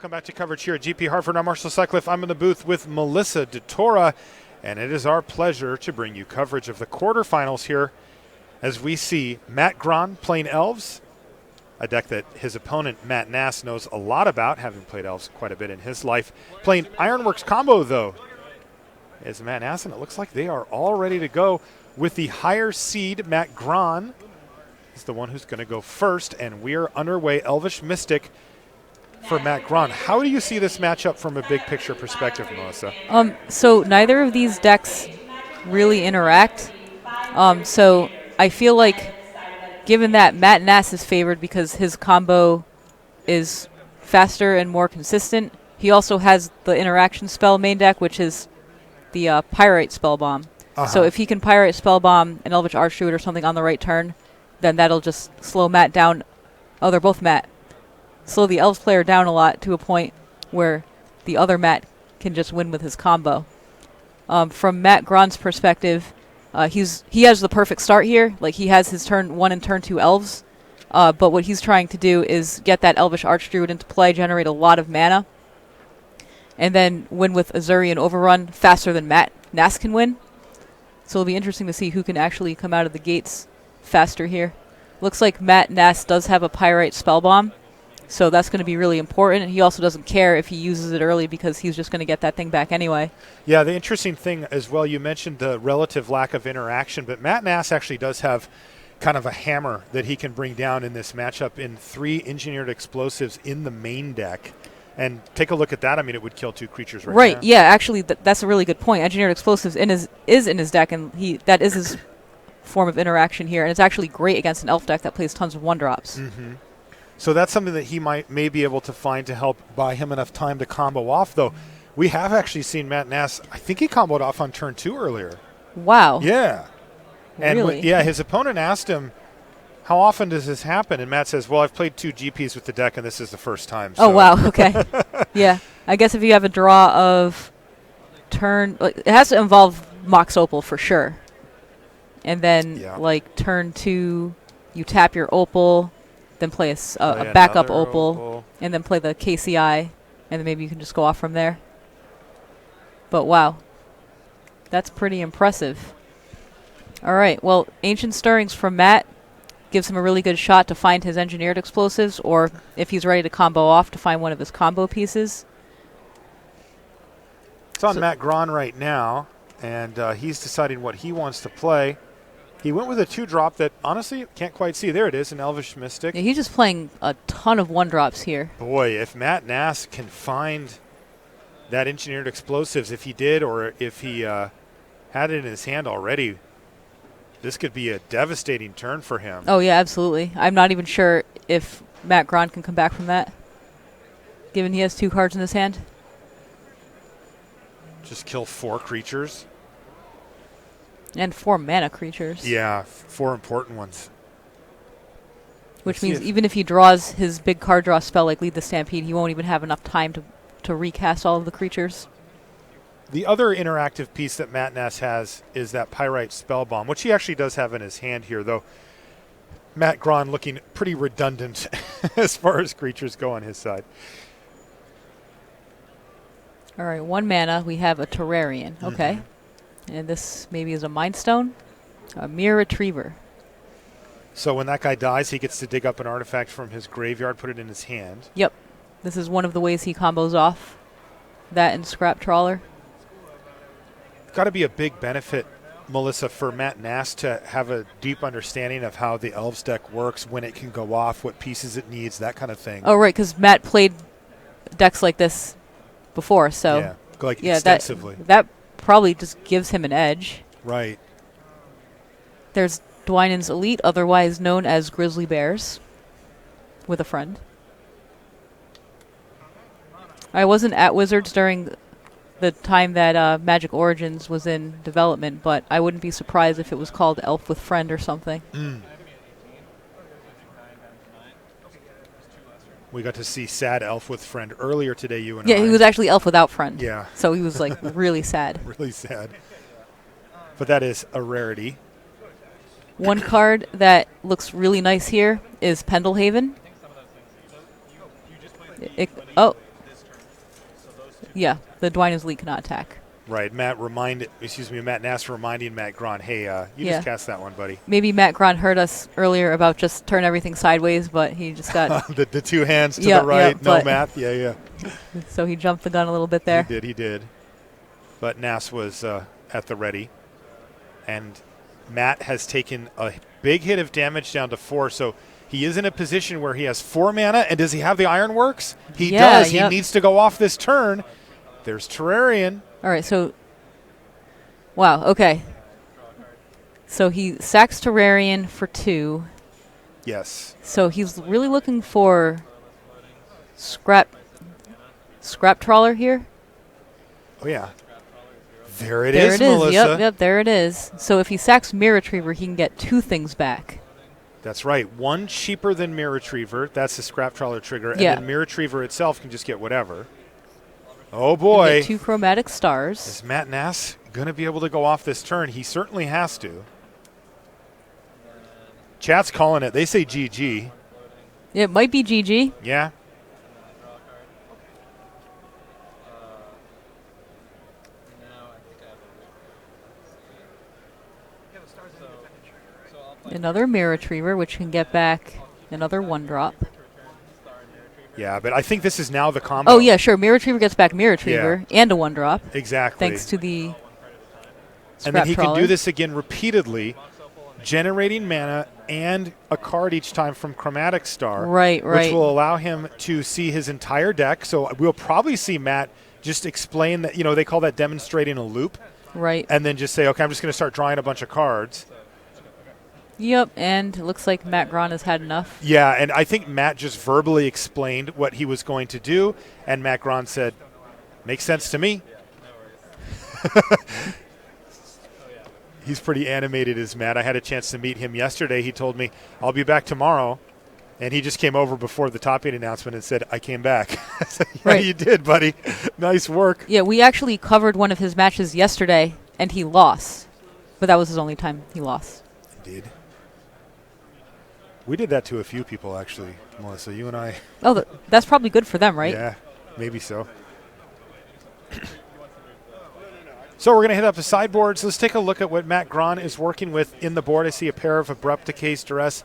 Welcome back to coverage here at GP Hartford. I'm Marshall Sutcliffe. I'm in the booth with Melissa DeTora, and it is our pleasure to bring you coverage of the quarterfinals here as we see Matt Grahn playing Elves, a deck that his opponent Matt Nass knows a lot about, having played Elves quite a bit in his life. Playing Ironworks combo, though, is Matt Nass, and it looks like they are all ready to go with the higher seed. Matt Grahn is the one who's going to go first, and we are underway. Elvish Mystic for Matt Grahn. How do you see this matchup from a big picture perspective, Melissa? So neither of these decks really interact. So I feel like, given that Matt Nass is favored because his combo is faster and more consistent, he also has the interaction spell main deck, which is the Pyrite Spellbomb. So if he can Pyrite Spellbomb an Elvish Archdruid or something on the right turn, then that'll just slow Matt down. Oh, they're both Matt. Slow the Elves player down a lot to a point where the other Matt can just win with his combo. From Matt Grahn's perspective, he has the perfect start here. Like, he has his turn 1 and turn 2 Elves, but what he's trying to do is get that Elvish Archdruid into play, generate a lot of mana, and then win with Azurian Overrun faster than Matt Nass can win. So it'll be interesting to see who can actually come out of the gates faster here. Looks like Matt Nass does have a Pyrite Spellbomb, so that's going to be really important. And he also doesn't care if he uses it early because he's just going to get that thing back anyway. Yeah, the interesting thing as well, you mentioned the relative lack of interaction, but Matt Nass actually does have kind of a hammer that he can bring down in this matchup in 3 engineered explosives in the main deck. And take a look at that. I mean, it would kill 2 creatures right now. Yeah, actually, that's a really good point. Engineered explosives is in his deck, and that is his form of interaction here. And it's actually great against an elf deck that plays tons of 1-drops. Mm-hmm. So that's something that he may be able to find to help buy him enough time to combo off, though. We have actually seen Matt Nass, I think he comboed off on turn 2 earlier. Wow. Yeah. And really? His opponent asked him, how often does this happen? And Matt says, well, I've played 2 GPs with the deck, and this is the first time. So. Oh, wow. Okay. Yeah. I guess if you have a draw of turn, it has to involve Mox Opal for sure. And then, turn 2, you tap your Opal, then play a backup Opal, and then play the KCI, and then maybe you can just go off from there. But wow, that's pretty impressive. All right, well, Ancient Stirrings from Matt gives him a really good shot to find his engineered explosives, or if he's ready to combo off, to find one of his combo pieces. It's on Matt Grahn right now, and he's deciding what he wants to play. He went with a 2-drop that, honestly, can't quite see. There it is, an Elvish Mystic. Yeah, he's just playing a ton of 1-drops here. Boy, if Matt Nass can find that engineered explosives, if he did, or if he had it in his hand already, this could be a devastating turn for him. Oh, yeah, absolutely. I'm not even sure if Matt Grahn can come back from that, given he has 2 cards in his hand. Just kill 4 creatures. And 4 mana creatures. Yeah, 4 important ones. Which means even if he draws his big card draw spell like Lead the Stampede, he won't even have enough time to recast all of the creatures. The other interactive piece that Matt Nass has is that Pyrite Spellbomb, which he actually does have in his hand here, though Matt Grahn looking pretty redundant as far as creatures go on his side. All right, 1 mana, we have a Terrarian. Okay. Mm-hmm. And this maybe is a Mind Stone, a Mirror Retriever. So when that guy dies, he gets to dig up an artifact from his graveyard, put it in his hand. Yep. This is one of the ways he combos off that and Scrap Trawler. Got to be a big benefit, Melissa, for Matt Nass to have a deep understanding of how the Elves deck works, when it can go off, what pieces it needs, that kind of thing. Oh, right, because Matt played decks like this before, so extensively. That probably just gives him an edge. Right. There's Dwynen's Elite, otherwise known as Grizzly Bears, with a friend. I wasn't at Wizards during the time that Magic Origins was in development, but I wouldn't be surprised if it was called Elf with Friend or something. We got to see sad Elf with Friend earlier today, you and I. Yeah, he was actually Elf without Friend. Yeah. So he was, like, really sad. Really sad. But that is a rarity. One card that looks really nice here is Pendlehaven. Yeah, the Dwynen's Elite cannot attack. Right. Matt Nass reminding Matt Gron, hey, you just cast that one, buddy. Maybe Matt Gron heard us earlier about just turn everything sideways, but he just got the two hands to the right. No math. Yeah. So he jumped the gun a little bit there. He did. But Nass was at the ready. And Matt has taken a big hit of damage down to 4, so he is in a position where he has 4 mana. And does he have the Ironworks? He does. He needs to go off this turn. There's Terrarion. All right, so wow, okay. So he sacks Terrarion for 2. Yes. So he's really looking for scrap trawler here. Oh yeah. There it is, Melissa. Yep, there it is. So if he sacks Mirror Retriever, he can get 2 things back. That's right. 1 cheaper than Mirror Retriever. That's the Scrap Trawler trigger. And then Mirror Retriever itself can just get whatever. Oh, boy. 2 Chromatic Stars. Is Matt Nass going to be able to go off this turn? He certainly has to. Chat's calling it. They say GG. It might be GG. Yeah. Another Mirror Retriever, which can get back another 1-drop. Yeah, but I think this is now the combo. Oh, yeah, sure. Mirror Retriever gets back Mirror Retriever and a 1-drop. Exactly. Thanks to the And then he can do this again repeatedly, generating mana and a card each time from Chromatic Star. Right. Which will allow him to see his entire deck. So we'll probably see Matt just explain that, they call that demonstrating a loop. Right. And then just say, okay, I'm just going to start drawing a bunch of cards. Yep, and it looks like Matt Gron has had enough. Yeah, and I think Matt just verbally explained what he was going to do, and Matt Gron said, makes sense to me. He's pretty animated as Matt. I had a chance to meet him yesterday. He told me, I'll be back tomorrow. And he just came over before the top 8 announcement and said, I came back. I said, yeah, right. You did, buddy. Nice work. Yeah, we actually covered one of his matches yesterday, and he lost. But that was his only time he lost. Indeed. We did that to a few people, actually, Melissa. You and I. Oh, that's probably good for them, right? Yeah, maybe so. So we're going to hit up the sideboards. Let's take a look at what Matt Gron is working with in the board. I see a pair of Abrupt Decay's Duress,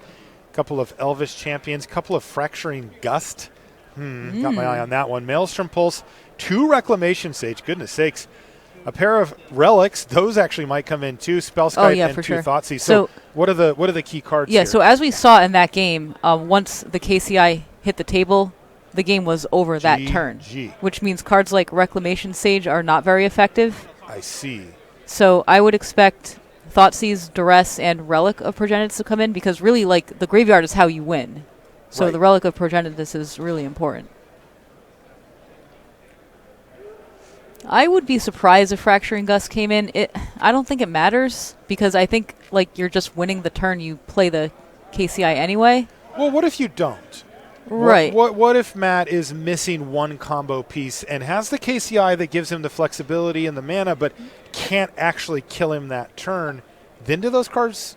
a couple of Elvish Champions, a couple of Fracturing Gust. Got my eye on that one. Maelstrom Pulse, 2 Reclamation Sage. Goodness sakes. A pair of Relics, those actually might come in too. Spellskite and 2 Thoughtseize. So what are the key cards here? So as we saw in that game, once the KCI hit the table, the game was over that turn. Which means cards like Reclamation Sage are not very effective. I see. So I would expect Thoughtseize, Duress, and Relic of Progenitus to come in because really, like, the graveyard is how you win. So the Relic of Progenitus is really important. I would be surprised if Fracturing Gust came in. I don't think it matters because I think like you're just winning the turn you play the KCI anyway. Well, what if you don't? Right. What if Matt is missing 1 combo piece and has the KCI that gives him the flexibility and the mana, but can't actually kill him that turn? Then do those cards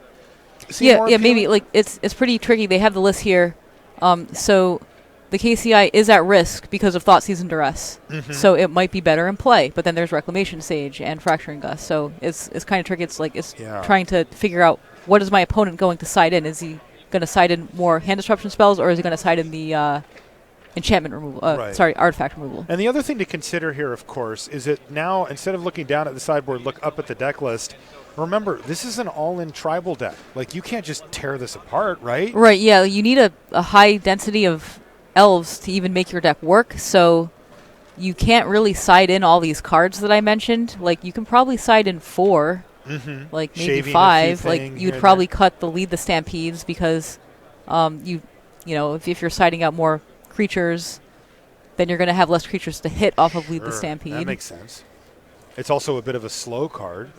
seem more appealing? Maybe. Like it's pretty tricky. They have the list here, so. The KCI is at risk because of Thoughtseize and Duress, so it might be better in play. But then there's Reclamation Sage and Fracturing Gust, so it's kind of tricky. It's like trying to figure out what is my opponent going to side in. Is he going to side in more hand disruption spells, or is he going to side in the enchantment removal? Artifact removal. And the other thing to consider here, of course, is that now instead of looking down at the sideboard, look up at the deck list. Remember, this is an all-in tribal deck. Like you can't just tear this apart, right? Right. Yeah. You need a high density of elves to even make your deck work, so you can't really side in all these cards that I mentioned. Like you can probably side in 4, like maybe Shaving 5. Like you'd probably cut the Lead the Stampedes because if you're siding out more creatures, then you're going to have less creatures to hit off of Lead the Stampede. That makes sense. It's also a bit of a slow card.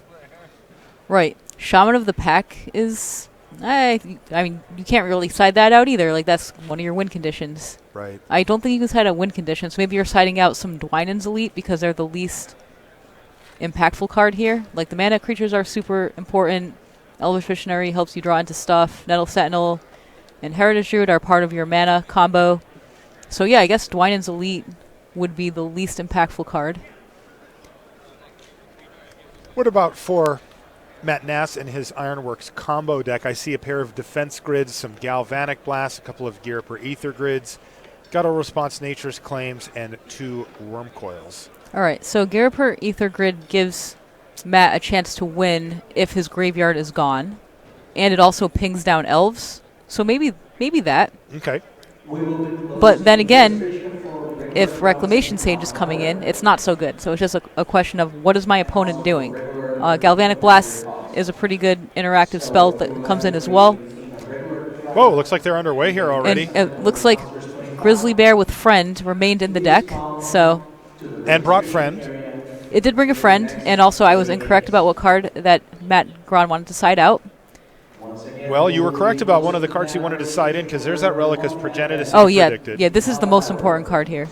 Right. Shaman of the Pack is I mean, you can't really side that out either. Like, that's one of your win conditions. Right. I don't think you can side out win conditions. So maybe you're siding out some Dwynen's Elite because they're the least impactful card here. Like, the mana creatures are super important. Elvish Visionary helps you draw into stuff. Nettle Sentinel and Heritage Druid are part of your mana combo. So, yeah, I guess Dwynen's Elite would be the least impactful card. What about for Matt Nass and his Ironworks combo deck? I see a pair of defense grids, some galvanic blasts, a couple of gear per ether grids, Guttural Response Nature's Claims, and 2 worm coils. All right, so Gear per Ether Grid gives Matt a chance to win if his graveyard is gone, and it also pings down elves. So maybe that. Okay. But then again, if Reclamation Sage is coming in, it's not so good. So it's just a question of what is my opponent doing. Galvanic Blast is a pretty good interactive spell that comes in as well. Whoa, looks like they're underway here already. And it looks like Grizzly Bear with Friend remained in the deck, so... And brought Friend. It did bring a friend, and also I was incorrect about what card that Matt Gron wanted to side out. Well, you were correct about one of the cards he wanted to side in, because there's that Relicus Progenitus. Oh, yeah. Predicted. Yeah, this is the most important card here.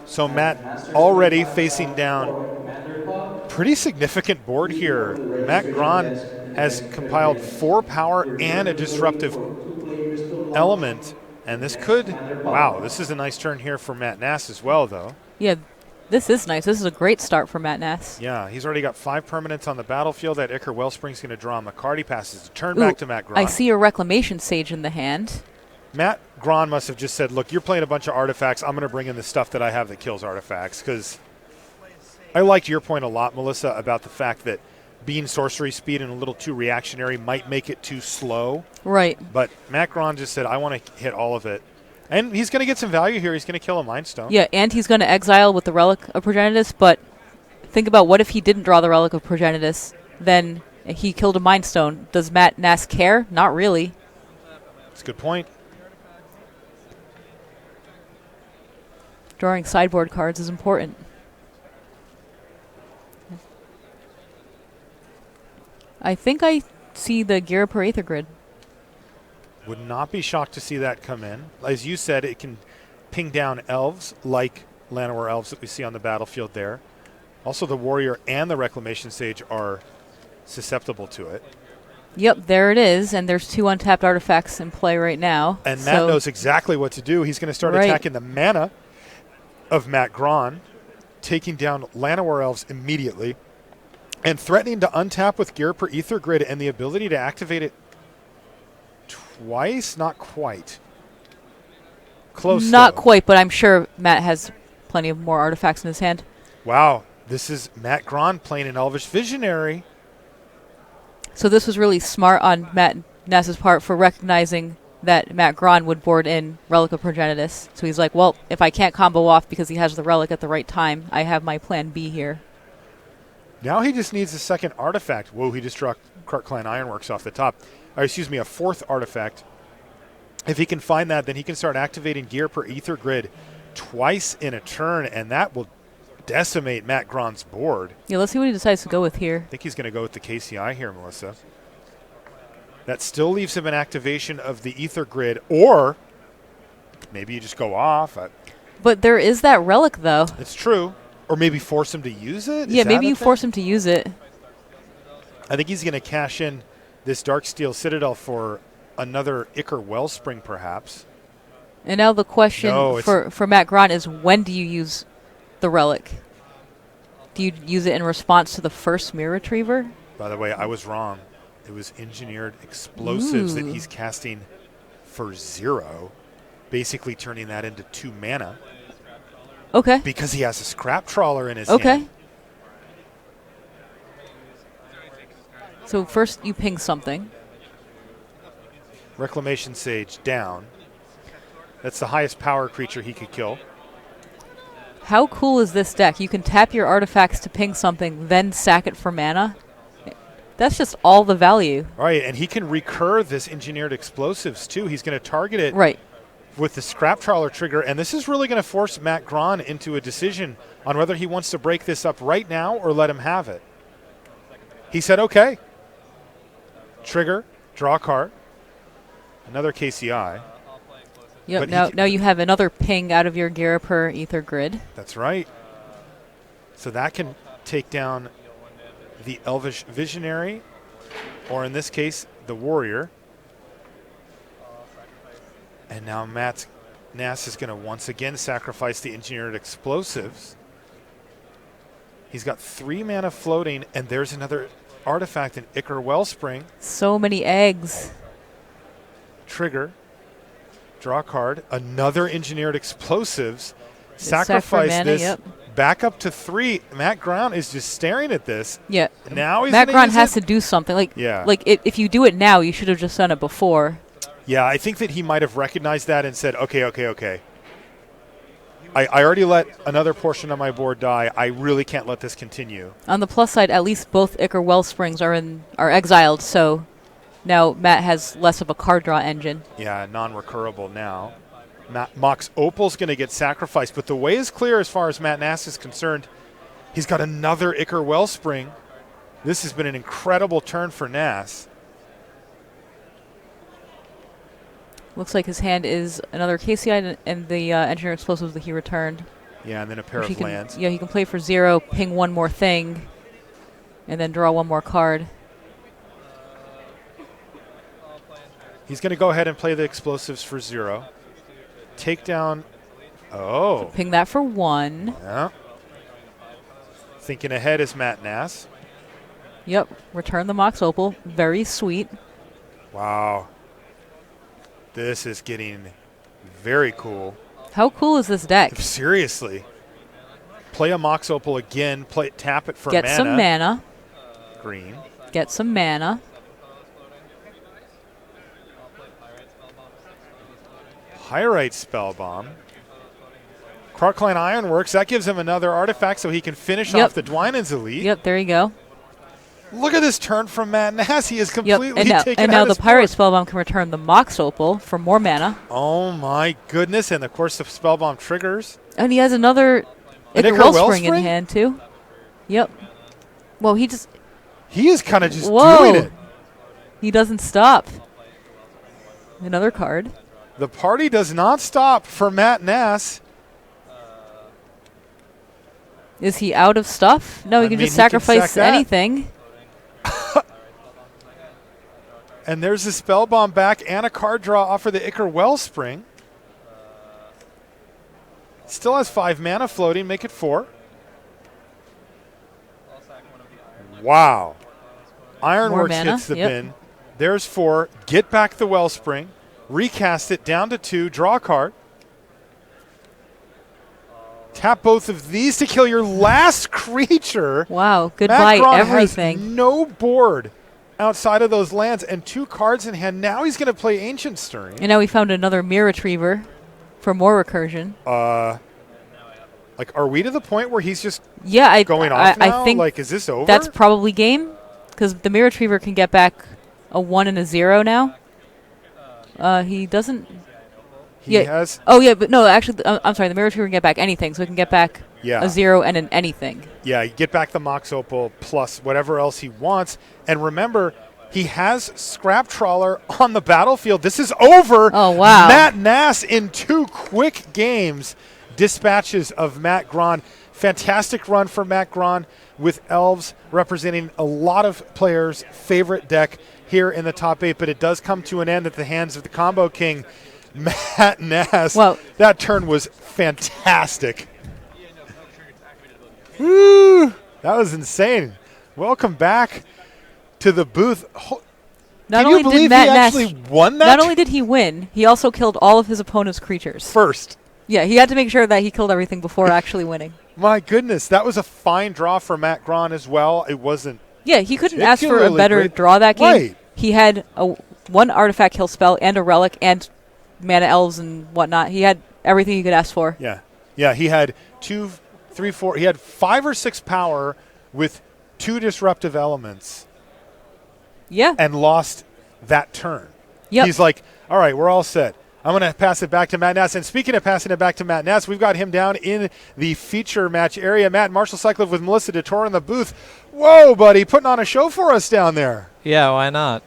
So Matt already facing down pretty significant board here. Matt Gron has compiled 4 power and a disruptive element, and this could, wow, this is a nice turn here for Matt Nass as well, though. Yeah, this is nice. This is a great start for Matt Nass. Yeah, he's already got 5 permanents on the battlefield. That Ichor Wellspring's going to draw him a card. He passes the turn back to Matt Gron. I see a Reclamation Sage in the hand. Matt Gron must have just said, look, you're playing a bunch of artifacts. I'm going to bring in the stuff that I have that kills artifacts, because I liked your point a lot, Melissa, about the fact that being sorcery speed and a little too reactionary might make it too slow. Right. But Matt Gron just said, I want to hit all of it. And he's going to get some value here. He's going to kill a Mind Stone. Yeah, and he's going to exile with the Relic of Progenitus, but think about what if he didn't draw the Relic of Progenitus, then he killed a Mind Stone. Does Matt Nass care? Not really. That's a good point. Drawing sideboard cards is important. I think I see the Gear per Aether Grid. Would not be shocked to see that come in. As you said, it can ping down elves like Llanowar elves that we see on the battlefield there. Also, the Warrior and the Reclamation Sage are susceptible to it. Yep, there it is, and there's 2 untapped artifacts in play right now. And Matt knows exactly what to do. He's going to start attacking the mana of Matt Gron, taking down Llanowar elves immediately, and threatening to untap with Gear per Ether Grid and the ability to activate it twice? Not quite. Close. Not though. quite, but I'm sure Matt has plenty of more artifacts in his hand. Wow. This is Matt Gron playing an Elvish Visionary. So this was really smart on Matt Nass's part for recognizing that Matt Gron would board in Relic of Progenitus. So he's like, well, if I can't combo off because he has the Relic at the right time, I have my plan B here. Now he just needs a second artifact. Whoa, he just struck Clan Ironworks off the top. Or excuse me, a 4th artifact. If he can find that, then he can start activating Gear per Ether Grid twice in a turn, and that will decimate Matt Gron's board. Yeah, let's see what he decides to go with here. I think he's going to go with the KCI here, Melissa. That still leaves him an activation of the Ether Grid, or maybe you just go off. But there is that Relic, though. It's true. Or maybe force him to use it? Yeah, maybe you force him to use it. I think he's going to cash in this Darksteel Citadel for another Ichor Wellspring, perhaps. And now the question for Matt Gron is, when do you use the Relic? Do you use it in response to the first Mirror Retriever? By the way, I was wrong. It was Engineered Explosives that he's casting for 0, basically turning that into 2 mana. Okay. Because he has a Scrap Trawler in his hand. Okay. So first you ping something. Reclamation Sage down. That's the highest power creature he could kill. How cool is this deck? You can tap your artifacts to ping something, then sack it for mana. That's just all the value. Right, and he can recur this Engineered Explosives, too. He's going to target it with the Scrap Trawler trigger, and this is really going to force Matt Gron into a decision on whether he wants to break this up right now or let him have it. He said, okay. Trigger, draw a card, another KCI. Yep, now you have another ping out of your Gear per Ether Grid. That's right. So that can take down the Elvish Visionary, or in this case, the Warrior. And now Matt Nass is going to once again sacrifice the Engineered Explosives. He's got 3 mana floating, and there's another artifact in Ichor Wellspring. So many eggs. Trigger. Draw a card. Another Engineered Explosives. Sack Sacrifice mana, this. yep. Back up to 3. Matt Ground is just staring at this. Yeah. Now he's Matt gonna Gron use has it? to do something. Yeah. If you do it now, you should have just done it before. Yeah, I think that he might have recognized that and said, okay. I already let another portion of my board die. I really can't let this continue. On the plus side, at least both Ichor Wellsprings are exiled, so now Matt has less of a card draw engine. Yeah, non-recurable now. Mox Opal's going to get sacrificed, but the way is clear as far as Matt Nass is concerned. He's got another Ichor Wellspring. This has been an incredible turn for Nass. Looks like his hand is another KCI and the Engineer Explosives that he returned. Yeah, and then a pair of lands. Yeah, he can play for 0, ping one more thing, and then draw one more card. He's going to go ahead and play the explosives for 0. Take down. Oh. So ping that for 1. Yeah. Thinking ahead is Matt Nass. Yep. Return the Mox Opal. Very sweet. Wow. This is getting very cool. How cool is this deck? Seriously. Play a Mox Opal again. Tap it for mana. Get some mana. Green. Get some mana. Pyrite Spellbomb. Clarkline Ironworks, that gives him another artifact so he can finish off the Dwynen's Elite. Yep, there you go. Look at this turn from Matt Nass. He is completely taken and now out the Pirate Spellbomb can return the Mox Opal for more mana. Oh my goodness, and of course the Spellbomb triggers. And he has another Ichor Wellspring in hand too. Yep. Well, he is kind of just doing it. He doesn't stop. Another card. The party does not stop for Matt Nass. Is he out of stuff? No, he can just sacrifice anything. And there's the Spellbomb back and a card draw off of the Ichor Wellspring. Still has 5 mana floating, make it 4. Wow. Ironworks hits the bin. There's 4. Get back the Wellspring. Recast it down to 2. Draw a card. Tap both of these to kill your last creature. Wow, goodbye everything. Has no board outside of those lands and 2 cards in hand. Now he's going to play Ancient Stirring. And now we found another Mirror Retriever for more recursion. Like, are we to the point where he's just going off now? I think like, is this over? That's probably game, because the Mirror Retriever can get back a 1 and a 0 now. He doesn't. He has. Oh, yeah, but no, actually, I'm sorry. The Mirror Retriever can get back anything, so he can get back a 0 and an anything. Yeah, you get back the Mox Opal plus whatever else he wants. And remember, he has Scrap Trawler on the battlefield. This is over. Oh, wow. Matt Nass in 2 quick games. Dispatches of Matt Gron. Fantastic run for Matt Gron with Elves representing a lot of players' favorite deck here in the top 8. But it does come to an end at the hands of the Combo King, Matt Nass. Well, that turn was fantastic. Woo! That was insane. Welcome back to the booth. Not Can only you believe did Matt he Nass actually won that? Not only did he win, he also killed all of his opponent's creatures. First. Yeah, he had to make sure that he killed everything before actually winning. My goodness, that was a fine draw for Matt Gron as well. It wasn't. Yeah, he couldn't ask for a better draw that game. Right. He had a 1 artifact kill spell and a relic and mana elves and whatnot. He had everything you could ask for. Yeah, he had 2, 3, 4. He had 5 or 6 power with 2 disruptive elements. Yeah. And lost that turn. Yep. He's like, all right, we're all set. I'm going to pass it back to Matt Nass. And speaking of passing it back to Matt Nass, we've got him down in the feature match area. Matt Marshall Cycliffe with Melissa DeTore in the booth. Whoa, buddy, putting on a show for us down there. Yeah, why not?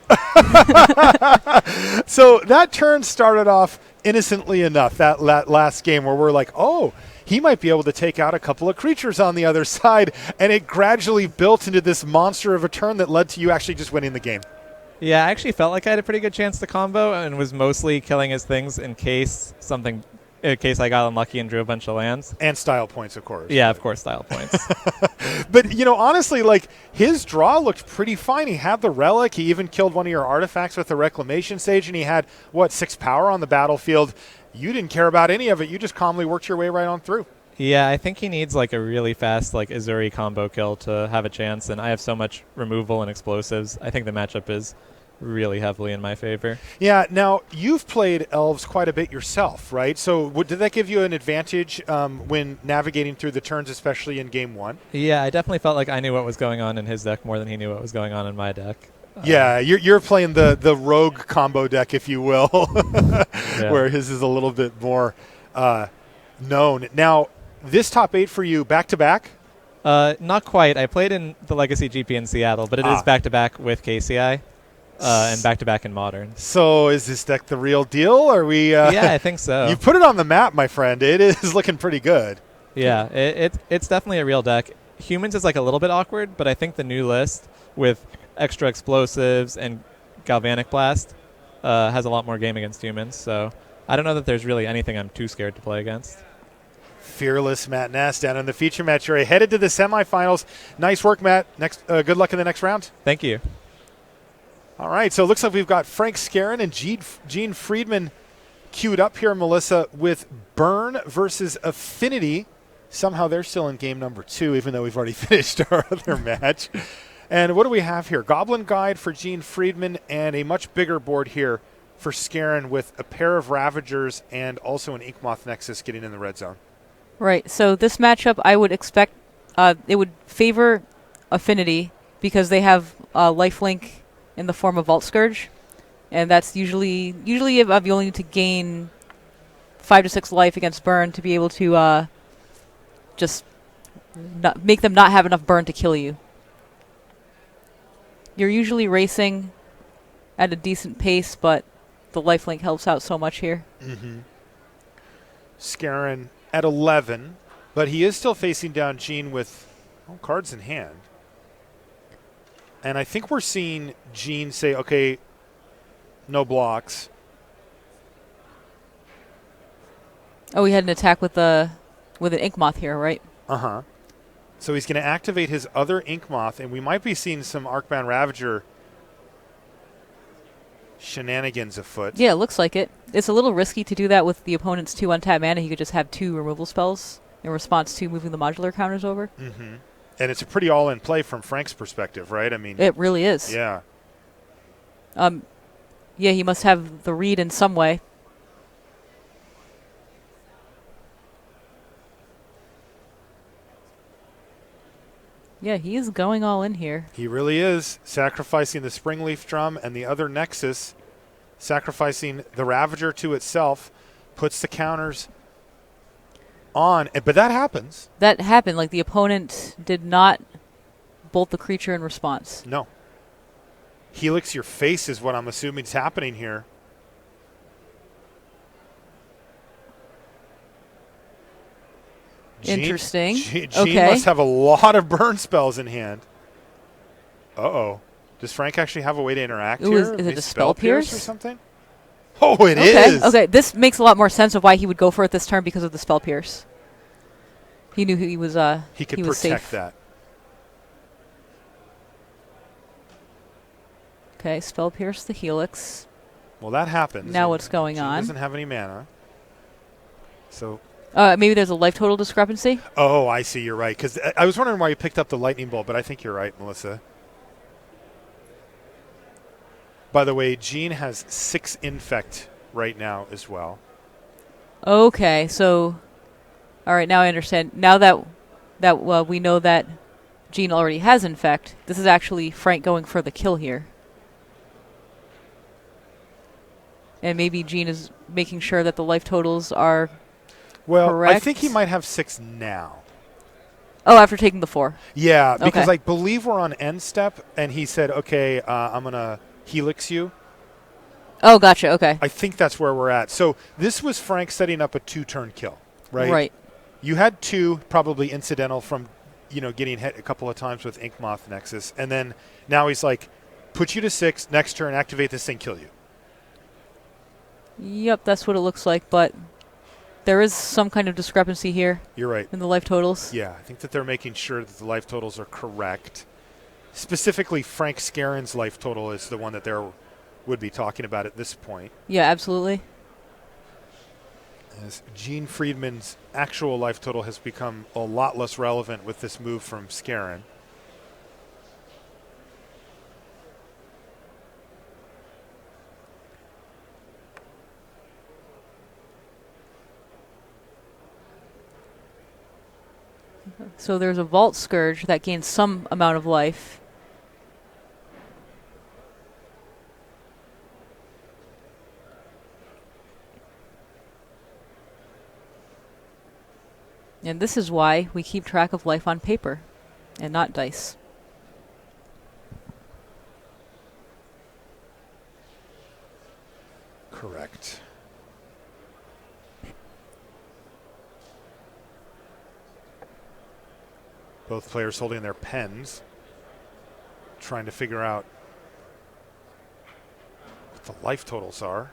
So that turn started off innocently enough, that last game where we're like, oh, he might be able to take out a couple of creatures on the other side. And it gradually built into this monster of a turn that led to you actually just winning the game. Yeah, I actually felt like I had a pretty good chance to combo and was mostly killing his things in case something in case I got unlucky and drew a bunch of lands. And style points, of course. Yeah, of course, style points. But, honestly, like, his draw looked pretty fine. He had the relic. He even killed one of your artifacts with the reclamation stage, and he had, 6 power on the battlefield. You didn't care about any of it. You just calmly worked your way right on through. Yeah, I think he needs like a really fast like Azuri combo kill to have a chance, and I have so much removal and explosives. I think the matchup is really heavily in my favor. Yeah, now you've played elves quite a bit yourself, right? So did that give you an advantage when navigating through the turns, especially in game 1? Yeah, I definitely felt like I knew what was going on in his deck more than he knew what was going on in my deck. Yeah, you're playing the rogue combo deck, if you will, where his is a little bit more known. Now, this top 8 for you, back-to-back? Not quite. I played in the Legacy GP in Seattle, but it is back-to-back with KCI and back-to-back in Modern. So is this deck the real deal? Are we? Yeah, I think so. You put it on the map, my friend. It is looking pretty good. Yeah, it's definitely a real deck. Humans is like a little bit awkward, but I think the new list with extra explosives and Galvanic Blast has a lot more game against humans. So I don't know that there's really anything I'm too scared to play against. Fearless Matt Nass down in the feature match area, headed to the semifinals. Nice work, Matt. Good luck in the next round. Thank you. All right, so it looks like we've got Frank Scarron and Gene Friedman queued up here, Melissa, with Burn versus Affinity. Somehow they're still in game number 2, even though we've already finished our other match. And what do we have here? Goblin Guide for Gene Friedman and a much bigger board here for Scarron with a pair of Ravagers and also an Inkmoth Nexus getting in the red zone. Right. So this matchup, I would expect it would favor Affinity because they have lifelink in the form of Vault Scourge, and that's usually if you only need to gain 5 to 6 life against burn to be able to just make them not have enough burn to kill you. You're usually racing at a decent pace, but the lifelink helps out so much here. Mm-hmm. Scarron at 11, but he is still facing down Gene with cards in hand. And I think we're seeing Gene say, okay, no blocks. Oh, he had an attack with an Inkmoth here, right? Uh-huh. So he's going to activate his other Inkmoth, and we might be seeing some Arcbound Ravager shenanigans afoot. Yeah, it looks like it. It's a little risky to do that with the opponent's 2 untapped mana. He could just have 2 removal spells in response to moving the modular counters over. Mm-hmm. And it's a pretty all-in play from Frank's perspective, right? I mean, it really is. Yeah. Yeah, he must have the read in some way. Yeah, he is going all in here. He really is, sacrificing the Springleaf Drum and the other Nexus, sacrificing the Ravager to itself, puts the counters on. But that happens. That happened. Like, the opponent did not bolt the creature in response. No. Helix your face is what I'm assuming is happening here. Interesting. Gene must have a lot of burn spells in hand. Uh-oh. Does Frank actually have a way to interact here? Is it a Spell Pierce or something? Oh, it is. Okay, this makes a lot more sense of why he would go for it this turn because of the Spell Pierce. He knew he was he could was protect safe. that. Okay, Spell Pierce the Helix. Well, that happens. Now what's going Gene on? Doesn't have any mana. So maybe there's a life total discrepancy? Oh, I see. You're right. Because I was wondering why you picked up the Lightning Bolt, but I think you're right, Melissa. By the way, Gene has 6 Infect right now as well. Okay, so... All right, now I understand. Now that we know that Gene already has Infect, this is actually Frank going for the kill here. And maybe Gene is making sure that the life totals are correct. I think he might have 6 now. Oh, after taking the 4. Yeah, because okay. I believe we're on end step, and he said, okay, I'm going to Helix you. Oh, gotcha, okay. I think that's where we're at. So this was Frank setting up a 2-turn kill, right? Right. You had 2, probably incidental from, getting hit a couple of times with Inkmoth Nexus, and then now he's like, put you to 6, next turn, activate this thing, kill you. Yep, that's what it looks like, but there is some kind of discrepancy here You're right. in the life totals. Yeah, I think that they're making sure that the life totals are correct. Specifically, Frank Scarron's life total is the one that they would be talking about at this point. Yeah, absolutely. As Gene Friedman's actual life total has become a lot less relevant with this move from Scarron. So there's a Vault Scourge that gains some amount of life. And this is why we keep track of life on paper and not dice. Correct. Both players holding their pens, trying to figure out what the life totals are.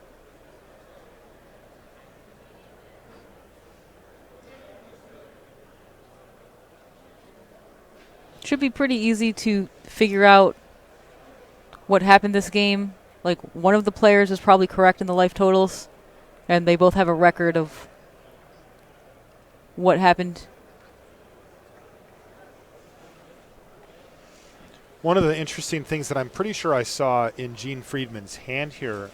Should be pretty easy to figure out what happened this game. Like, one of the players is probably correct in the life totals, and they both have a record of what happened. One of the interesting things that I'm pretty sure I saw in Gene Friedman's hand here,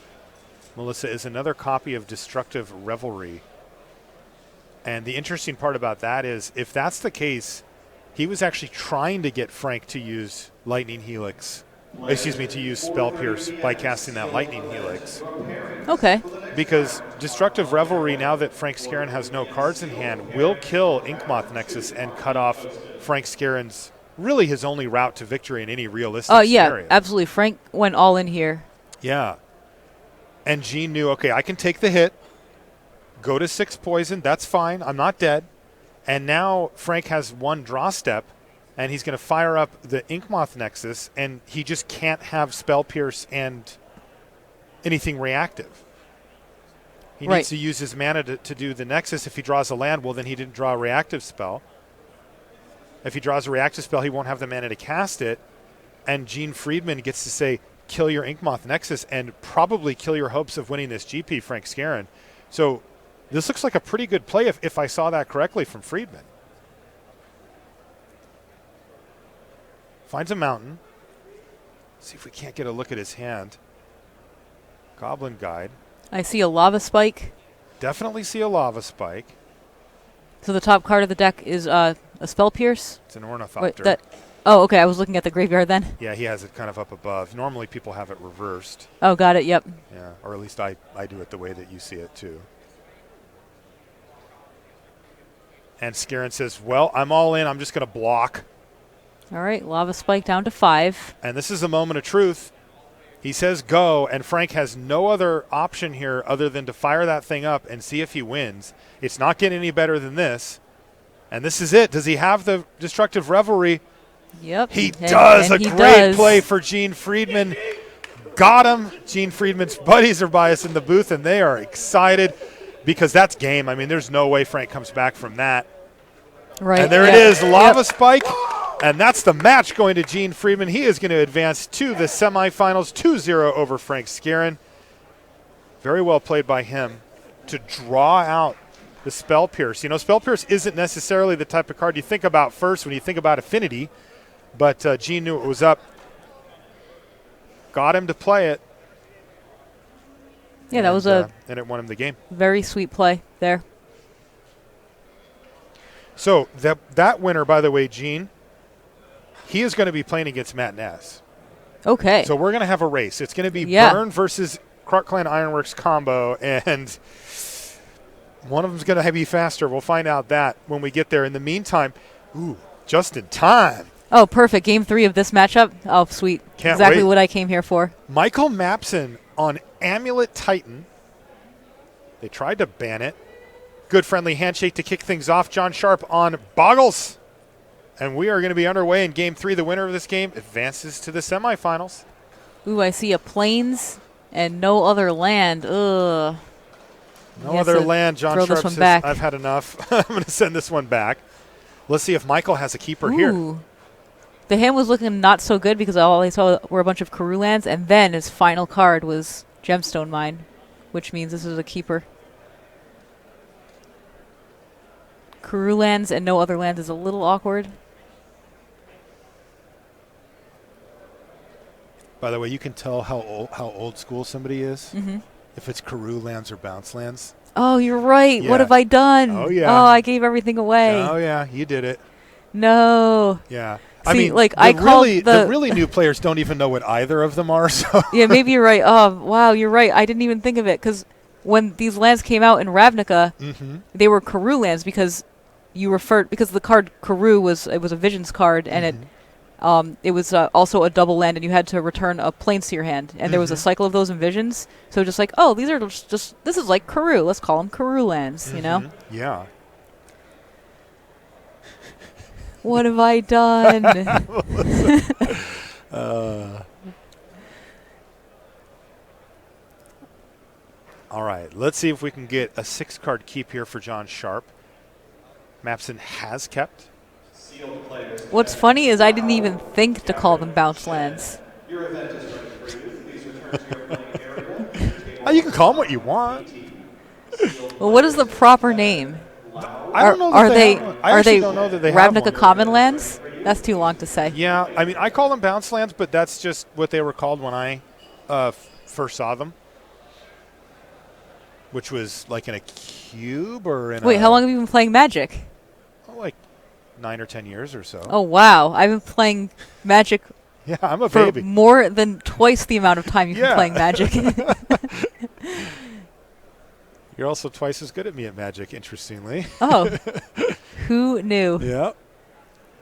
Melissa, is another copy of Destructive Revelry. And the interesting part about that is, if that's the case, he was actually trying to get Frank to use Lightning Helix. To use Spell Pierce by casting that Lightning Helix. Okay. Because Destructive Revelry, now that Frank Scarron has no cards in hand, will kill Inkmoth Nexus and cut off Frank Scarron's, really his only route to victory in any realistic scenario. Yeah, absolutely. Frank went all in here. Yeah. And Gene knew, okay, I can take the hit, go to 6 poison, that's fine, I'm not dead. And now Frank has 1 draw step, and he's going to fire up the Inkmoth Nexus, and he just can't have Spell Pierce and anything reactive. He needs to use his mana to do the Nexus. If he draws a land, well, then he didn't draw a reactive spell. If he draws a reactive spell, he won't have the mana to cast it. And Gene Friedman gets to say, kill your Inkmoth Nexus and probably kill your hopes of winning this GP, Frank Scarron. So this looks like a pretty good play if I saw that correctly from Friedman. Finds a mountain. See if we can't get a look at his hand. Goblin Guide. I see a Lava Spike. Definitely see a Lava Spike. So the top card of the deck is a Spell Pierce? It's an Ornithopter. Wait, oh, okay. I was looking at the graveyard then. Yeah, he has it kind of up above. Normally people have it reversed. Oh, got it. Yep. Yeah, or at least I do it the way that you see it too. And Scarron says, well, I'm all in. I'm just going to block. All right, Lava Spike down to 5. And this is a moment of truth. He says go, and Frank has no other option here other than to fire that thing up and see if he wins. It's not getting any better than this. And this is it. Does he have the Destructive Revelry? Yep. He does. A great play for Gene Friedman. Got him. Gene Friedman's buddies are by us in the booth, and they are excited because that's game. I mean, there's no way Frank comes back from that. Right. And there it is, Lava Spike. And that's the match going to Gene Friedman. He is going to advance to the semifinals, 2-0 over Frank Scarron. Very well played by him to draw out the Spell Pierce. You know, Spell Pierce isn't necessarily the type of card you think about first when you think about Affinity, but Gene knew it was up. Got him to play it. Yeah, that was a and it won him the game. Very sweet play there. So that winner, by the way, Gene, he is going to be playing against Matt Ness. Okay. So we're going to have a race. It's going to be Burn versus Krark Clan Ironworks combo, and one of them's going to be faster. We'll find out that when we get there. In the meantime, just in time. Oh, perfect. Game 3 of this matchup. Oh, sweet. Can't exactly wait. What I came here for. Michael Mapson on Amulet Titan. They tried to ban it. Good friendly handshake to kick things off. John Sharp on Boggles. And we are going to be underway in Game 3. The winner of this game advances to the semifinals. Ooh, I see a Plains and no other land. Ugh. No He has other to land. John throw Sharp this one says, back. I've had enough. I'm going to send this one back. Let's see if Michael has a keeper here. Ooh. The hand was looking not so good because all I saw were a bunch of Karoo lands, and then his final card was Gemstone Mine, which means this is a keeper. Karoo lands and no other lands is a little awkward. By the way, you can tell how old school somebody is Mm-hmm. if it's Karoo lands or bounce lands. Oh, you're right. Yeah. What have I done? Oh, yeah. Oh, I gave everything away. Oh, yeah, you did it. No. Yeah. See, I mean, like, I called the really new players don't even know what either of them are. So Yeah, maybe you're right. Oh, wow, you're right. I didn't even think of it because when these lands came out in Ravnica, they were Karoo lands because the card Karoo was a Visions card, and it was also a double land, and you had to return a Plains to your hand, and there was a cycle of those in Visions. So just like, oh, these are just this is like Karoo. Let's call them Karoo lands. You know? Yeah. What have I done? All right, let's see if we can get a 6-card keep here for John Sharp. Mapson has kept. What's funny is I didn't even think to call them bounce lands. You can call them what you want. Well, what is the proper name? I don't know. Are that they have one. I are actually they don't know that they have Ravnica one. common lands? That's too long to say. Yeah, I mean, I call them bounce lands, but that's just what they were called when I first saw them, which was like in a cube or in Wait, how long have you been playing Magic? like 9 or 10 years or so. Oh, wow. I've been playing Magic Yeah, I'm a for baby. more than twice the amount of time you've been playing Magic. You're also twice as good at me at Magic, interestingly. Oh, who knew? Yeah.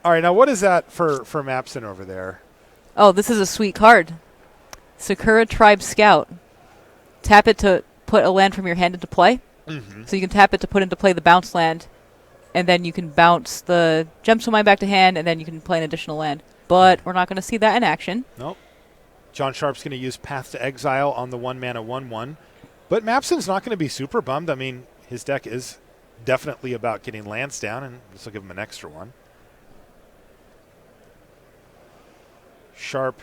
All right, now what is that for Mapson over there? Oh, this is a sweet card. Sakura Tribe Scout. Tap it to put a land from your hand into play. So you can tap it to put into play the bounce land, and then you can bounce the Gemstone Mine back to hand, and then you can play an additional land. But we're not going to see that in action. Nope. John Sharp's going to use Path to Exile on the 1-mana 1/1. But Mapson's not going to be super bummed. I mean, his deck is definitely about getting lands down, and this will give him an extra one. Sharp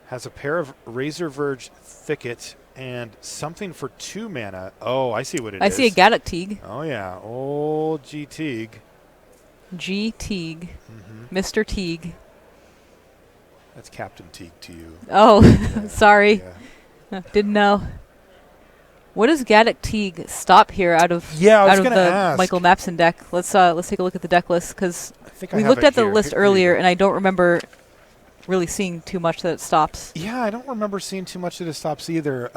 has a pair of Razor Verge Thicket and something for 2 mana. Oh, I see what it is. I see a Gaddock Teague. Oh, yeah. Old G Teague. G Teague. Mr. Teague. That's Captain Teague to you. Oh, Yeah. sorry. Yeah. Didn't know. What does Gaddock Teague stop here out of Yeah, I was out of gonna the ask. Michael Mapson deck? Let's take a look at the deck list because I think I we have looked it at the here. list Here you earlier go. and I don't remember really seeing too much that it stops. Yeah, I don't remember seeing too much of the stops either.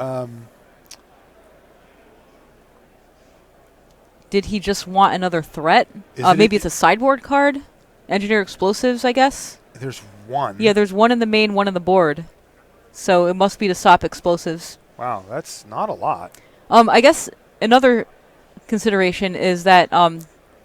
Did he just want another threat? Is it Maybe a- it's a sideboard card. Engineer Explosives, I guess. There's one. Yeah, there's one in the main, one in the board. So it must be to stop explosives. Wow, that's not a lot. I guess another consideration is that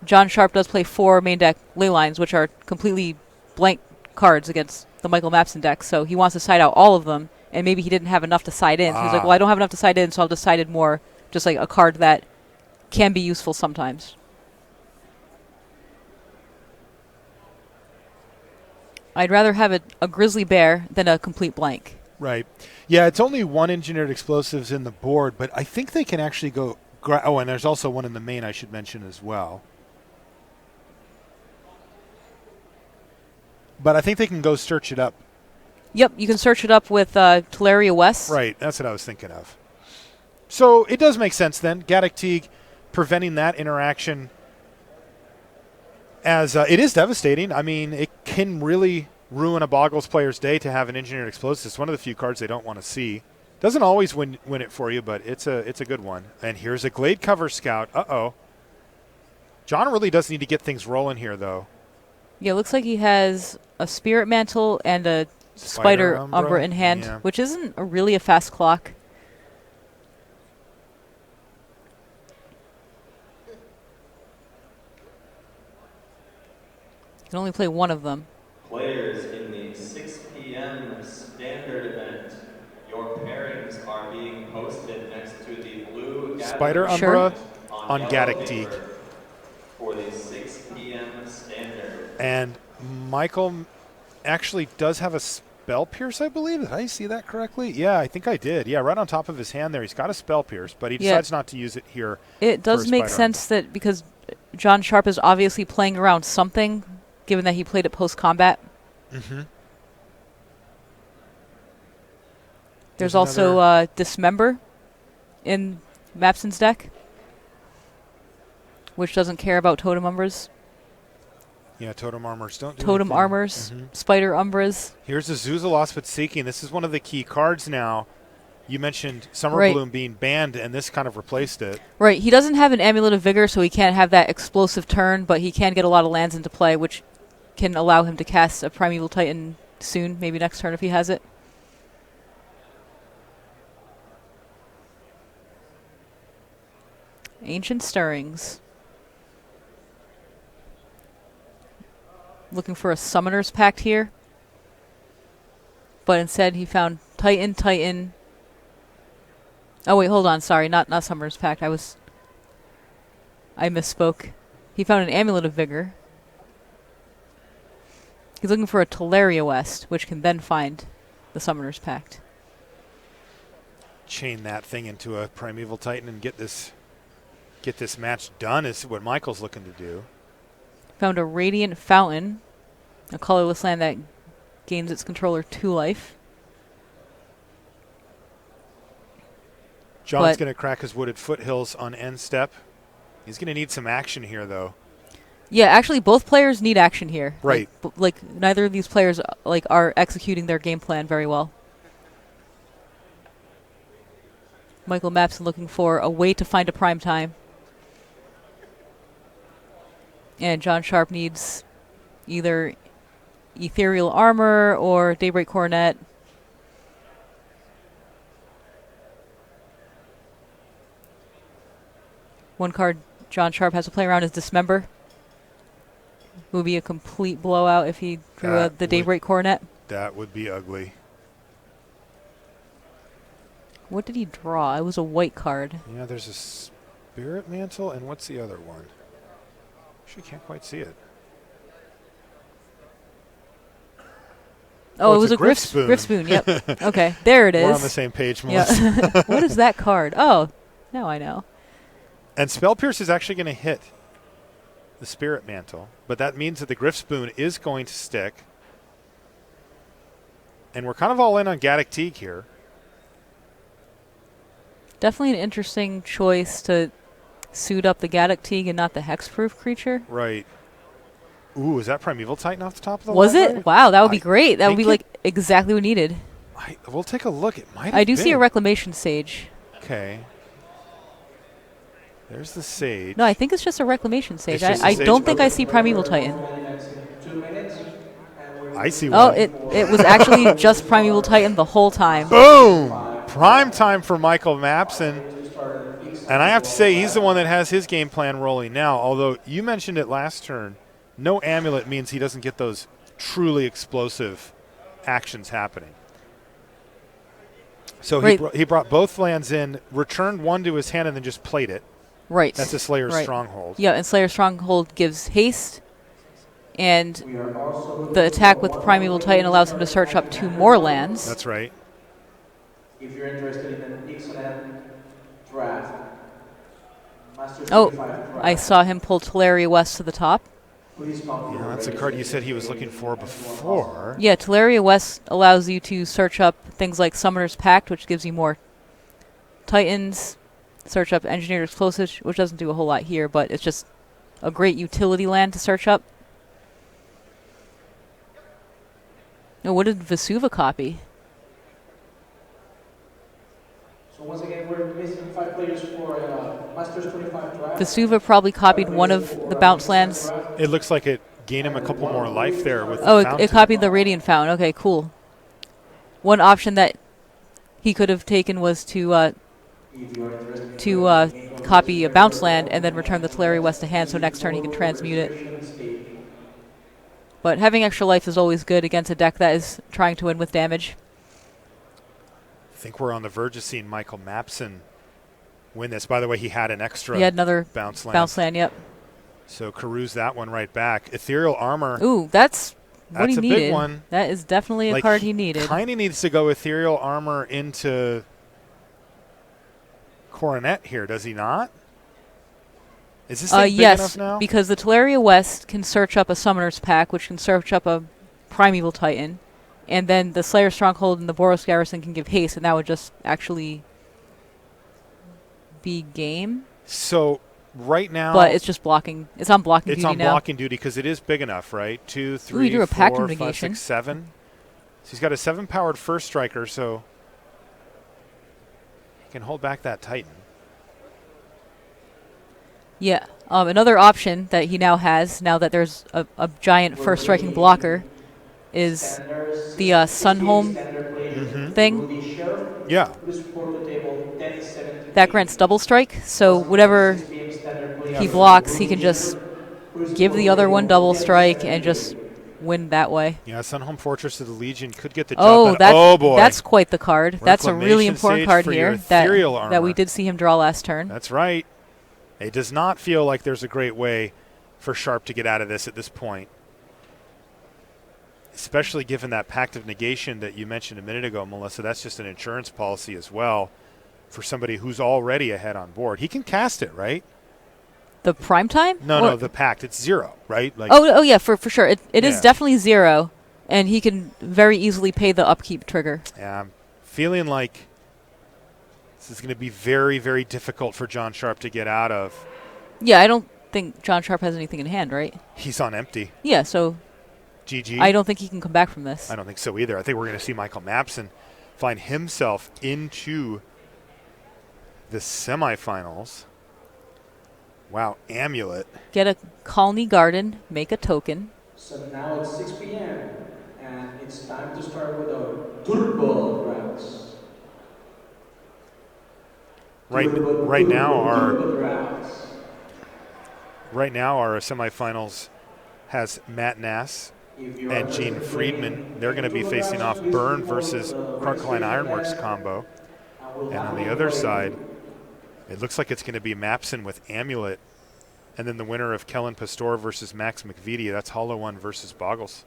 John Sharp does play 4 main deck ley lines, which are completely blank cards against the Michael Mapson deck. So he wants to side out all of them, and maybe he didn't have enough to side in. So he's like, well, I don't have enough to side in, so I'll just sided more, just like a card that can be useful sometimes. I'd rather have a grizzly bear than a complete blank. Right. Yeah, it's only one engineered explosives in the board, but I think they can actually go... oh, and there's also one in the main I should mention as well. But I think they can go search it up. Yep, you can search it up with Teleria West. Right, that's what I was thinking of. So it does make sense then. Gaddock Teague preventing that interaction, as it is devastating. I mean, it can really ruin a Boggles player's day to have an engineered explosive. It's one of the few cards they don't want to see. Doesn't always win it for you, but it's a good one. And here's a Glade Cover Scout. Uh-oh. John really does need to get things rolling here, though. Yeah, it looks like he has a Spirit Mantle and a Spider Umbra in hand, Yeah. which isn't really a fast clock. You can only play one of them. Players in the 6 p.m. standard event, Your pairings are being posted next to the blue Spider gathering Sure. Umbra on on yellow Gaddock Teague. paper for the 6 p.m. standard. And Michael actually does have a Spell Pierce, I believe. Did I see that correctly? Yeah, I think I did. Yeah, right on top of his hand there. He's got a Spell Pierce, but he decides not to use it here. It does make sense that because John Sharp is obviously playing around something, given that he played it post-combat. Mm-hmm. There's also Dismember in Mapson's deck, which doesn't care about Totem Umbras. Yeah, Totem Armors don't do Totem anything. Armors, Spider Umbras. Here's a Zuzalospet Seeking. This is one of the key cards now. You mentioned Summer Right. Bloom being banned, and this kind of replaced it. Right, he doesn't have an Amulet of Vigor, so he can't have that explosive turn, but he can get a lot of lands into play, which can allow him to cast a Primeval Titan soon, maybe next turn if he has it. Ancient Stirrings. Looking for a Summoner's Pact here. But instead he found Titan, Titan. Oh wait, hold on, sorry, not Summoner's Pact. I misspoke. He found an Amulet of Vigor. He's looking for a Teleria West, which can then find the Summoner's Pact. Chain that thing into a Primeval Titan and get this match done is what Michael's looking to do. Found a Radiant Fountain, a colorless land that gains its controller 2 life. John's going to crack his Wooded Foothills on end step. He's going to need some action here, though. Yeah, actually, both players need action here. Right. Like neither of these players are executing their game plan very well. Michael Mapson looking for a way to find a prime time. And John Sharp needs either Ethereal Armor or Daybreak Coronet. One card John Sharp has to play around is Dismember. Would be a complete blowout if he drew the Daybreak Coronet. That would be ugly. What did he draw? It was a white card. Yeah, there's a Spirit Mantle, and what's the other one? Actually, can't quite see it. Oh, it it's was a a Griff Spoon. Griff Spoon, yep. Okay, there it is. We're on the same page, Melissa. Yeah. What is that card? Oh, now I know. And Spell Pierce is actually going to hit the Spirit Mantle, but that means that the Griff Spoon is going to stick. And we're kind of all in on Gaddock Teague here. Definitely an interesting choice to suit up the Gaddock Teague and not the hexproof creature. Right. Ooh, is that Primeval Titan off the top of the Was library? it? Wow, that would be great. That would be think like exactly what needed. We'll take a look. It might have I do see a been. Reclamation Sage. Okay. There's the Sage. No, I think it's just a Reclamation Sage. It's just a I Sage? don't think I Okay. see Primeval Titan. I see Oh, one. it was actually just Primeval Titan the whole time. Boom! Prime time for Michael Mapson. And I have to say, he's the one that has his game plan rolling now, although you mentioned it last turn. No amulet means he doesn't get those truly explosive actions happening. So he brought both lands in, returned one to his hand, and then just played it. Right. That's a Slayer's Right. Stronghold. Yeah, and Slayer's Stronghold gives haste, and the attack with Primeval Titan allows him to search up 2 more lands. That's right. If you're interested in an excellent draft, Masters Oh, 25 draft, I saw him pull Teleria West to the top. please call Yeah, that's a card you said he was looking for before. Yeah, Teleria West allows you to search up things like Summoner's Pact, which gives you more Titans. Search up Engineered Explosives, which doesn't do a whole lot here, but it's just a great utility land to search up. Oh, what did Vesuva copy? So once again, we're missing 5 players for Masters 25 draft. Vesuva probably copied one of the bounce lands. It looks like it gained him a couple more life there with Oh, the it fountain. copied the Radiant Fountain. Okay, cool. One option that he could have taken was to copy a bounce land and then return the Teleria West to hand, so next turn he can transmute it. But having extra life is always good against a deck that is trying to win with damage. think we're on the verge of seeing Michael Mapson win this. By the way, he had an extra He had another bounce land. bounce land, yep. So Carews that one right back. Ethereal Armor. Ooh, that's what he That's a needed. big one. That is definitely a card he needed. Kind of needs to go Ethereal Armor into Coronet here, does he not? Is this thing big yes, enough now? because the Teleria West can search up a Summoner's Pack, which can search up a Primeval Titan, and then the Slayer Stronghold and the Boros Garrison can give haste, and that would just actually be game. So right now, But it's just blocking. It's on blocking it's duty on now. blocking duty because it is big enough, right? 2, Ooh, 3, you drew a 4, Pact of 5, Negation. 6, 7. So he's got a 7-powered first striker, so he can hold back that Titan. Yeah. Another option that he now has, now that there's a giant first striking blocker, is the Sunhome thing. Yeah. That grants double strike, so whatever he blocks, he can just give the other one double strike and just win that way. Yeah, Sunhome Fortress of the Legion could get the job Oh, done. that's, Oh, boy. that's quite the card. That's a really Reclamation important Sage card for your here that ethereal we armor. did see him draw last turn. That's right. It does not feel like there's a great way for Sharp to get out of this at this point, especially given that Pact of Negation that you mentioned a minute ago, Melissa. That's just an insurance policy as well for somebody who's already ahead on board. He can cast it, right? The prime time? No, the Pact. It's 0, right? Like, oh yeah, for sure. It is Yeah. definitely 0, and he can very easily pay the upkeep trigger. Yeah, I'm feeling like this is going to be very, very difficult for John Sharp to get out of. Yeah, I don't think John Sharp has anything in hand, right? He's on empty. Yeah, so GG. I don't think he can come back from this. I don't think so either. I think we're going to see Michael Mapson find himself into the semifinals. Wow, Amulet. Get a Colony Garden, make a token. So now it's 6 p.m. and it's time to start with the turbo routes. Right now our semifinals has Matt Nass and Gene Friedman. They're going to be facing off Burn versus Crunchline Ironworks combo. And on the other side, it looks like it's going to be Mapson with Amulet. And then the winner of Kellen Pastor versus Max McVitie. That's Hollow One versus Boggles.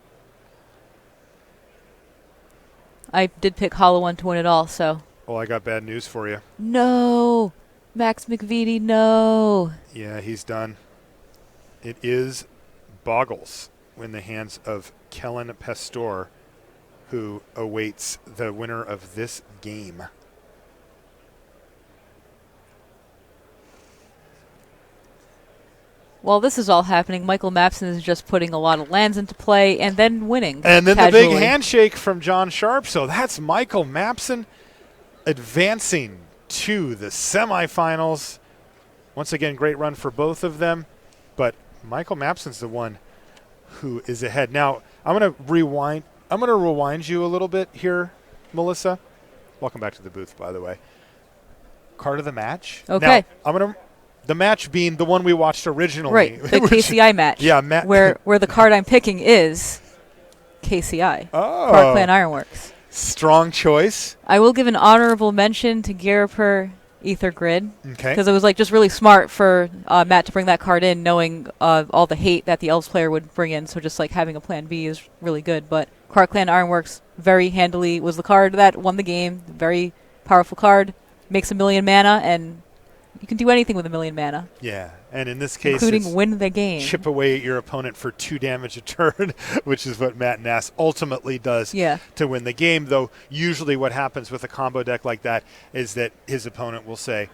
I did pick Hollow One to win it all, so. Well, I got bad news for you. No! Max McVitie, no! Yeah, he's done. It is Boggles in the hands of Kellen Pastor, who awaits the winner of this game. While this is all happening, Michael Mapson is just putting a lot of lands into play and then winning. And then casually. the big handshake from John Sharp. So that's Michael Mapson advancing to the semifinals. Once again, great run for both of them. But Michael Mapson's the one who is ahead. Now, I'm going to rewind you a little bit here, Melissa. Welcome back to the booth, by the way. Card of the match. Okay. Now, the match being the one we watched originally. Right, the KCI match. Yeah, where the card I'm picking is KCI. Oh. Park Clan Ironworks. Strong choice. I will give an honorable mention to Garriper Ether Grid. Okay. Because it was just really smart for Matt to bring that card in, knowing all the hate that the Elves player would bring in. So just having a plan B is really good. But Park Clan Ironworks very handily was the card that won the game. Very powerful card. Makes 1 million mana, and you can do anything with 1 million mana. Yeah, and in this case, including win the game. Chip away at your opponent for 2 damage a turn, which is what Matt Nass ultimately does to win the game. Though usually what happens with a combo deck like that is that his opponent will say,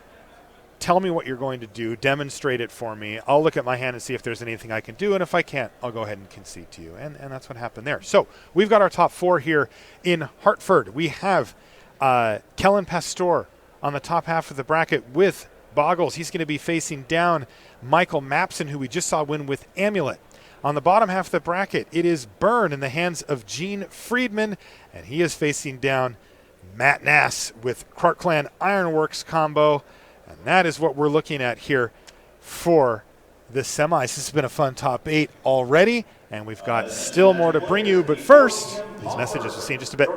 tell me what you're going to do, demonstrate it for me. I'll look at my hand and see if there's anything I can do, and if I can't, I'll go ahead and concede to you. And that's what happened there. So we've got our top 4 here in Hartford. We have Kellen Pastor on the top half of the bracket with Boggles. He's going to be facing down Michael Mapson, who we just saw win with Amulet. On the bottom half of the bracket, it is Burn in the hands of Gene Friedman, and he is facing down Matt Nass with Clark Clan Ironworks combo. And that is what we're looking at here for the semis. This has been a fun top 8 already, and we've got still more to bring you. But first, these messages we'll see in just a bit.